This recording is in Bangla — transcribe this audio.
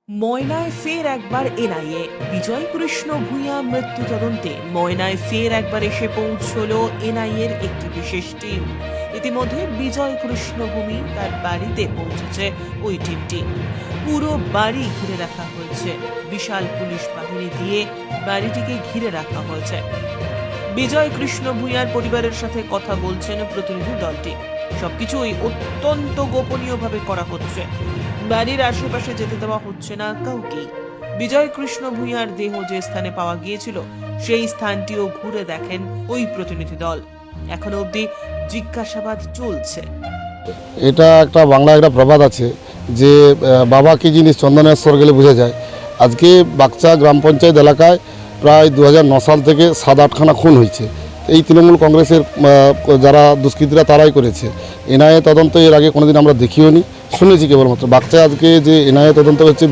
ময়নায় ফের একবার এনআইএ। বিজয় কৃষ্ণ ভূঁইয়া মৃত্যু তদন্তে ময়নায় ফের একবার এসে পৌঁছল এনআইএর একটি বিশেষ টিম। ইতিমধ্যে বিজয় কৃষ্ণ ভূমি তার বাড়িতে পৌঁছেছে ওই টিমটি। পুরো বাড়ি ঘিরে রাখা হয়েছে, বিশাল পুলিশ বাহিনী দিয়ে বাড়িটিকে ঘিরে রাখা হয়েছে। বিজয় কৃষ্ণ ভূঁইয়ার পরিবারের সাথে কথা বলছেন প্রতিনিধি দলটি। সবকিছুই অত্যন্ত গোপনীয়ভাবে করা হচ্ছে, বাড়ির আশেপাশে যেতে দেওয়া হচ্ছে না কাউকে। বিজয় কৃষ্ণ ভূঁইয়ার দেহ যে স্থানে পাওয়া গিয়েছিল সেই স্থানটিও ঘুরে দেখেন ওই প্রতিনিধি দল। এখনো অবধি জিজ্ঞাসাবাদ চলছে। এটা একটা বাংলা একটা প্রবাদ আছে যে বাবা কি জিনিস চন্দনেশ্বর গেলে বোঝা যায়। আজকে বাগচা গ্রাম পঞ্চায়েত এলাকায় প্রায় 2009 সাল থেকে 7-8খানা খুন হয়েছে। এই তৃণমূল কংগ্রেসের যারা দুষ্কৃতীরা তারাই করেছে। এনআইএ তদন্ত এর আগে কোনোদিন আমরা দেখিও নি, শুনেছি কেবলমাত্র। বাগচায় আজকে যে এনআইএ তদন্ত হচ্ছে